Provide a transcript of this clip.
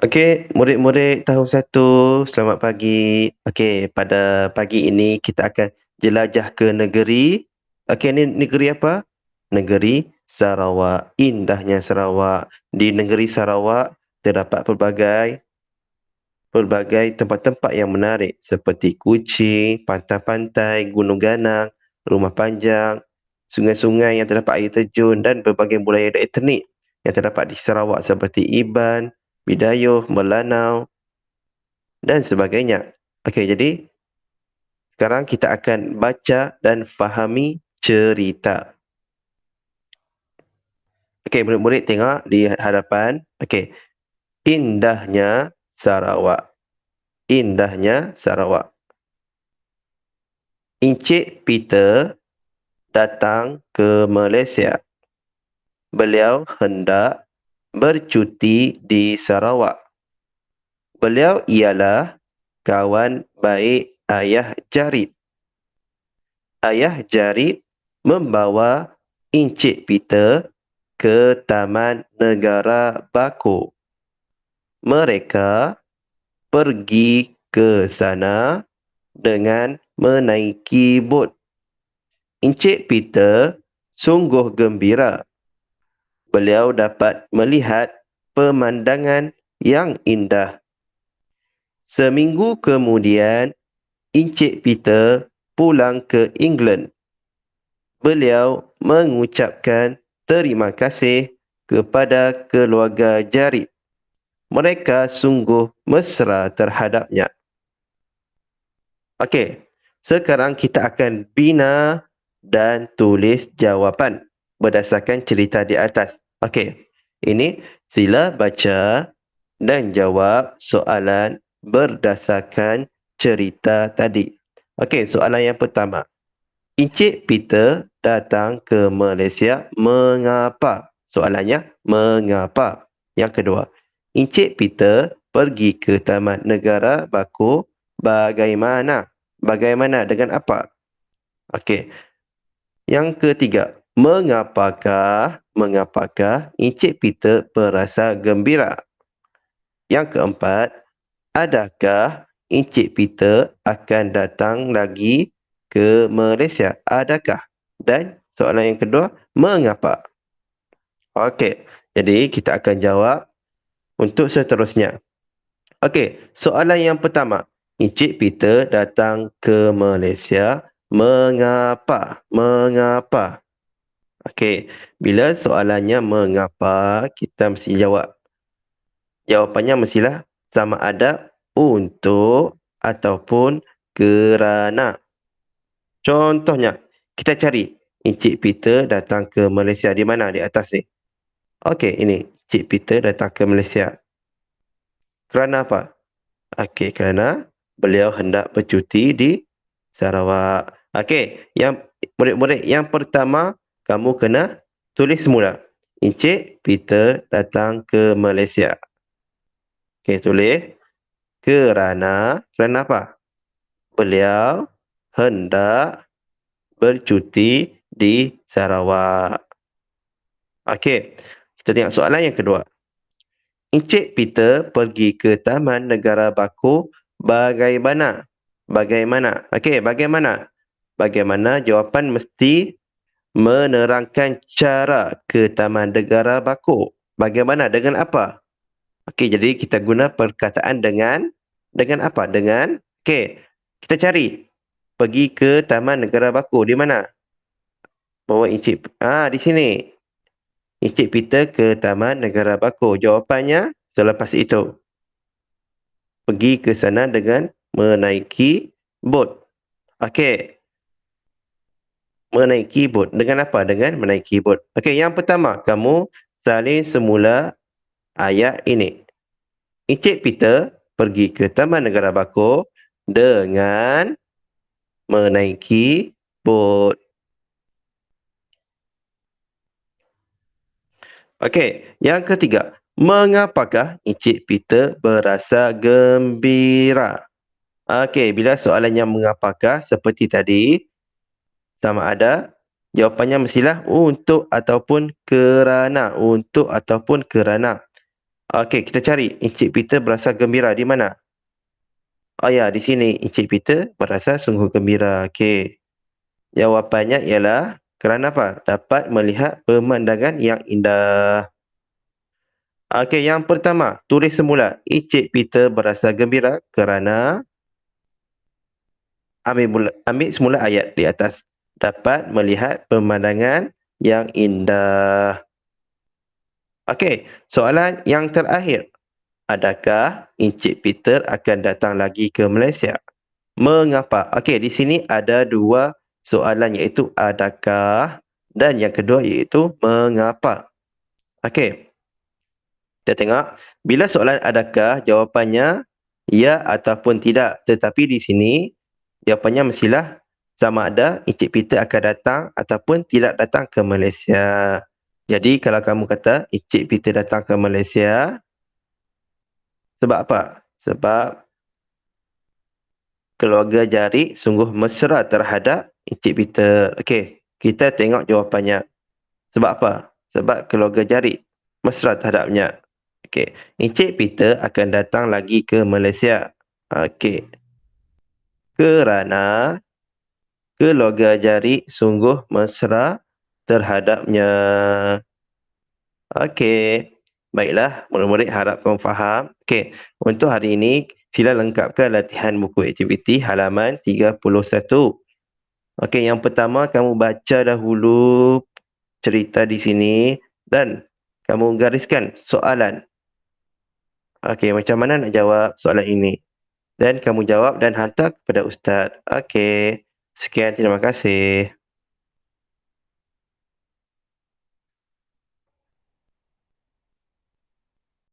Okey, murid-murid tahun 1, selamat pagi. Okey, pada pagi ini kita akan jelajah ke negeri. Okey, ni negeri apa? Negeri Sarawak. Indahnya Sarawak. Di negeri Sarawak terdapat pelbagai tempat-tempat yang menarik seperti Kuching, pantai-pantai, Gunung Ganang, Rumah Panjang, sungai-sungai yang terdapat air terjun dan berbagai budaya dan etnik yang terdapat di Sarawak seperti Iban, Bidayuh, Melanau dan sebagainya. Okey, jadi sekarang kita akan baca dan fahami cerita. Okey, murid-murid tengok di hadapan. Okey, indahnya Sarawak. Indahnya Sarawak. Encik Peter datang ke Malaysia. Beliau hendak bercuti di Sarawak. Beliau ialah kawan baik Ayah Jarit. Ayah Jarit membawa Encik Peter ke Taman Negara Bako. Mereka pergi ke sana dengan menaiki bot. Encik Peter sungguh gembira. Beliau dapat melihat pemandangan yang indah. Seminggu kemudian, Encik Peter pulang ke England. Beliau mengucapkan terima kasih kepada keluarga Jarit. Mereka sungguh mesra terhadapnya. Okey, sekarang kita akan bina dan tulis jawapan berdasarkan cerita di atas. Okey, ini sila baca dan jawab soalan berdasarkan cerita tadi. Okey, soalan yang pertama. Encik Peter datang ke Malaysia mengapa? Soalannya, mengapa? Yang kedua, Encik Peter pergi ke Taman Negara Bako bagaimana? Bagaimana dengan apa? Okey. Yang ketiga, mengapakah Encik Peter berasa gembira? Yang keempat, adakah Encik Peter akan datang lagi ke Malaysia? Adakah? Dan soalan yang kedua, mengapa? Okey, jadi kita akan jawab untuk seterusnya. Okey, soalan yang pertama. Encik Peter datang ke Malaysia. Mengapa? Mengapa? Okey, bila soalannya mengapa, kita mesti jawab. Jawapannya mestilah sama ada untuk ataupun kerana. Contohnya, kita cari Encik Peter datang ke Malaysia. Di mana? Di atas ni. Okey, ini. Encik Peter datang ke Malaysia. Kerana apa? Okey, kerana beliau hendak bercuti di Sarawak. Okey, yang murid-murid yang pertama, kamu kena tulis semula. Encik Peter datang ke Malaysia. Okey, tulis. Kerana apa? Beliau hendak bercuti di Sarawak. Okey, kita tengok soalan yang kedua. Encik Peter pergi ke Taman Negara Bako bagaimana? Bagaimana? Okey, bagaimana? Bagaimana jawapan mesti menerangkan cara ke Taman Negara Bako. Bagaimana? Dengan apa? Okey, jadi kita guna perkataan dengan apa? Dengan, okey, kita cari. Pergi ke Taman Negara Bako. Di mana? Bawa Encik, di sini. Encik Peter ke Taman Negara Bako. Jawapannya selepas itu. Pergi ke sana dengan menaiki bot. Okey. Menaiki bot. Dengan apa? Dengan menaiki bot. Okey, yang pertama, kamu salin semula ayat ini. Encik Peter pergi ke Taman Negara Bako dengan menaiki bot. Okey, yang ketiga. Mengapakah Encik Peter berasa gembira? Okey, bila soalannya mengapakah seperti tadi, sama ada jawapannya mestilah untuk ataupun kerana. Untuk ataupun kerana. Okey, kita cari Encik Peter berasa gembira di mana? Oh ya, di sini. Encik Peter merasa sungguh gembira. Okey. Jawapannya ialah kerana apa? Dapat melihat pemandangan yang indah. Okey, yang pertama, tulis semula. Encik Peter berasa gembira kerana ambil semula ayat di atas. Dapat melihat pemandangan yang indah. Okey, soalan yang terakhir. Adakah Encik Peter akan datang lagi ke Malaysia? Mengapa? Okey, di sini ada dua soalan iaitu adakah dan yang kedua iaitu mengapa. Okey, kita tengok. Bila soalan adakah, jawapannya ya ataupun tidak. Tetapi di sini jawapannya mestilah sama ada Encik Peter akan datang ataupun tidak datang ke Malaysia. Jadi kalau kamu kata Encik Peter datang ke Malaysia, sebab apa? Sebab keluarga Jari sungguh mesra terhadap Encik Peter. Okey, kita tengok jawapannya. Sebab apa? Sebab keluarga Jari mesra terhadapnya. Okey, Encik Peter akan datang lagi ke Malaysia. Okey, kerana keluarga Jari sungguh mesra terhadapnya. Okey, baiklah murid-murid, harap kamu faham. Okey, untuk hari ini sila lengkapkan latihan buku aktiviti halaman 31. Okey, yang pertama kamu baca dahulu cerita di sini dan kamu gariskan soalan. Okey, macam mana nak jawab soalan ini? Dan kamu jawab dan hantar kepada ustaz. Okey, sekian, terima kasih.